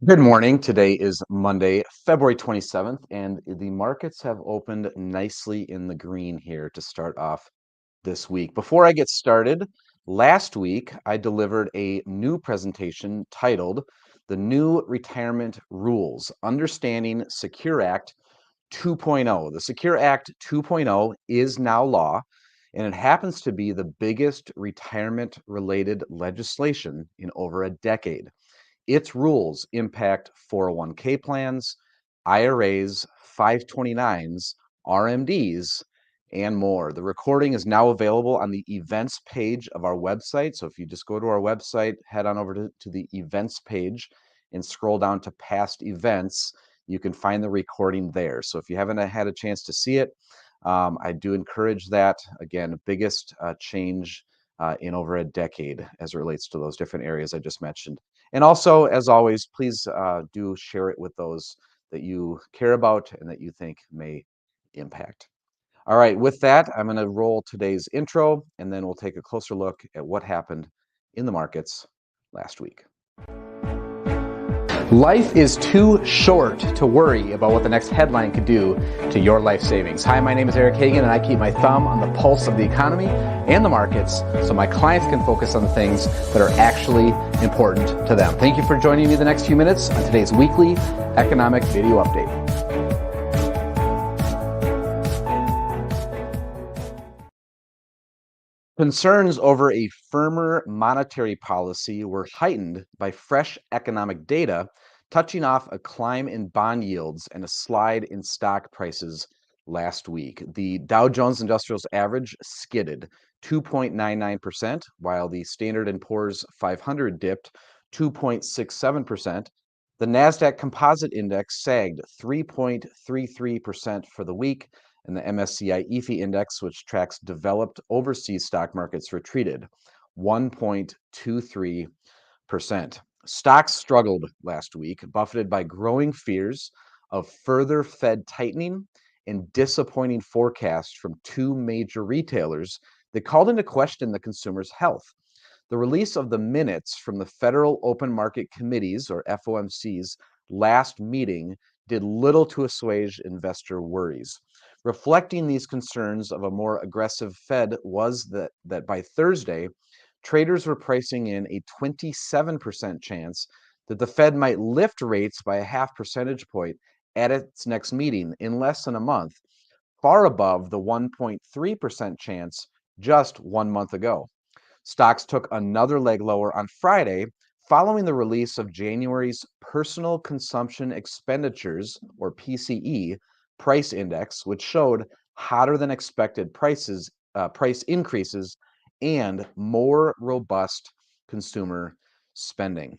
Good morning. Today is Monday, February 27th, and the markets have opened nicely in the green here to start off this week. Before I get started, last week I delivered a new presentation titled The New Retirement Rules, Understanding Secure Act 2.0. The Secure Act 2.0 is now law, and it happens to be the biggest retirement-related legislation in over a decade. Its rules impact 401k plans, IRAs, 529s, RMDs, and more. The recording is now available on the events page of our website. So if you just go to our website, head on over to the events page and scroll down to past events, you can find the recording there. So if you haven't had a chance to see it, I do encourage that. Again, biggest change in over a decade as it relates to those different areas I just mentioned. And also, as always, please do share it with those that you care about and that you think may impact. All right, with that, I'm going to roll today's intro, and then we'll take a closer look at what happened in the markets last week. Life is too short to worry about what the next headline could do to your life savings. Hi, my name is Eric Hagan, and I keep my thumb on the pulse of the economy and the markets so my clients can focus on the things that are actually important to them. Thank you for joining me the next few minutes on today's weekly economic video update. Concerns over a firmer monetary policy were heightened by fresh economic data, touching off a climb in bond yields and a slide in stock prices last week. The Dow Jones Industrials Average skidded 2.99%, while the Standard & Poor's 500 dipped 2.67%. The NASDAQ Composite Index sagged 3.33% for the week, and the MSCI EAFE index, which tracks developed overseas stock markets, retreated 1.23%. Stocks struggled last week, buffeted by growing fears of further Fed tightening and disappointing forecasts from two major retailers that called into question the consumer's health. The release of the minutes from the Federal Open Market Committee's, or FOMC's, last meeting did little to assuage investor worries. Reflecting these concerns of a more aggressive Fed was that by Thursday, traders were pricing in a 27% chance that the Fed might lift rates by a half percentage point at its next meeting in less than a month, far above the 1.3% chance just 1 month ago. Stocks took another leg lower on Friday following the release of January's Personal Consumption Expenditures, or PCE, price index, which showed hotter than expected price increases and more robust consumer spending.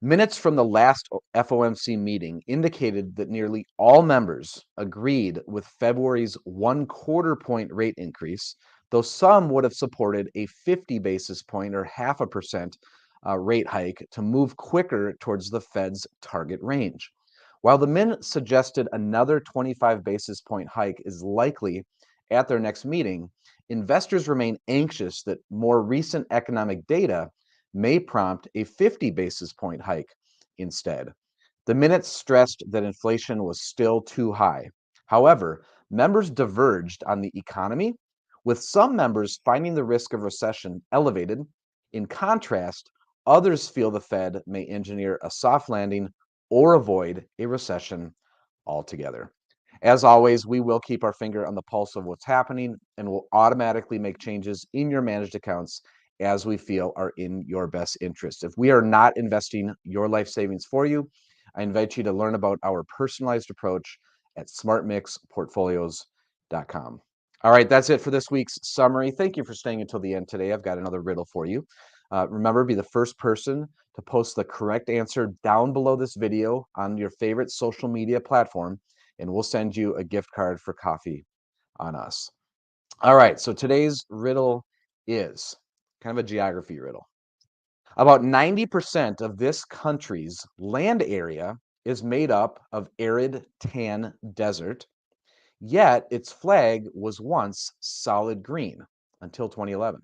Minutes from the last FOMC meeting indicated that nearly all members agreed with February's 1/4 point rate increase, though some would have supported a 50 basis point or 0.5% rate hike to move quicker towards the Fed's target range. While the minutes suggested another 25 basis point hike is likely at their next meeting, investors remain anxious that more recent economic data may prompt a 50 basis point hike instead. The minutes stressed that inflation was still too high. However, members diverged on the economy, with some members finding the risk of recession elevated. In contrast, others feel the Fed may engineer a soft landing or avoid a recession altogether. As always, we will keep our finger on the pulse of what's happening and will automatically make changes in your managed accounts as we feel are in your best interest. If we are not investing your life savings for you, I invite you to learn about our personalized approach at smartmixportfolios.com. All right, that's it for this week's summary. Thank you for staying until the end today. I've got another riddle for you. Remember, be the first person to post the correct answer down below this video on your favorite social media platform, and we'll send you a gift card for coffee on us. All right, so today's riddle is kind of a geography riddle. About 90% of this country's land area is made up of arid tan desert, yet its flag was once solid green until 2011.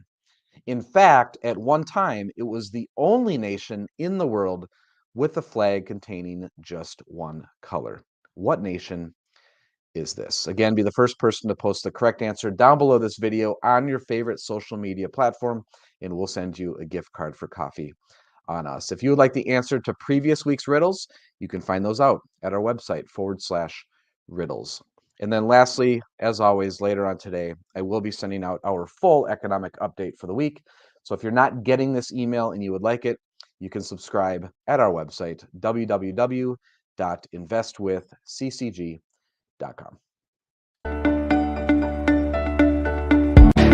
In fact, at one time, it was the only nation in the world with a flag containing just one color. What nation is this? Again, be the first person to post the correct answer down below this video on your favorite social media platform, and we'll send you a gift card for coffee on us. If you would like the answer to previous week's riddles, you can find those out at our website /riddles. And then lastly, as always, later on today, I will be sending out our full economic update for the week. So if you're not getting this email and you would like it, you can subscribe at our website, www.investwithccg.com.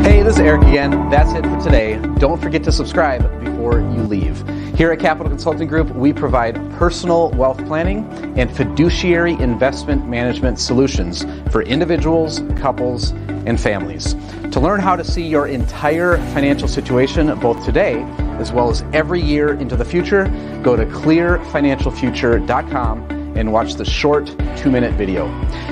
Hey, this is Eric again. That's it for today. Don't forget to subscribe before you leave. Here at Capital Consulting Group, we provide personal wealth planning and fiduciary investment management solutions for individuals, couples, and families. To learn how to see your entire financial situation, both today as well as every year into the future, go to clearfinancialfuture.com and watch the short 2-minute video.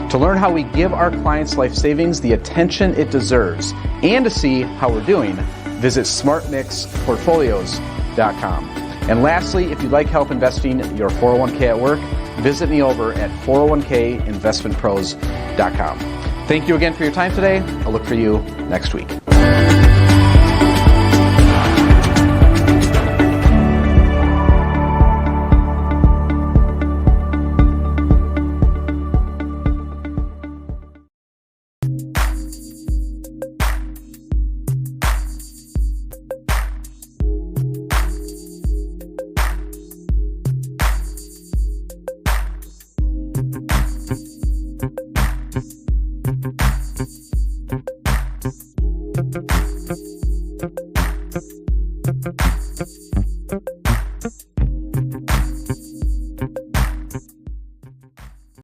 To learn how we give our clients' life savings the attention it deserves and to see how we're doing, visit smartmixportfolios.com. And lastly, if you'd like help investing your 401k at work, visit me over at 401kinvestmentpros.com. Thank you again for your time today. I'll look for you next week.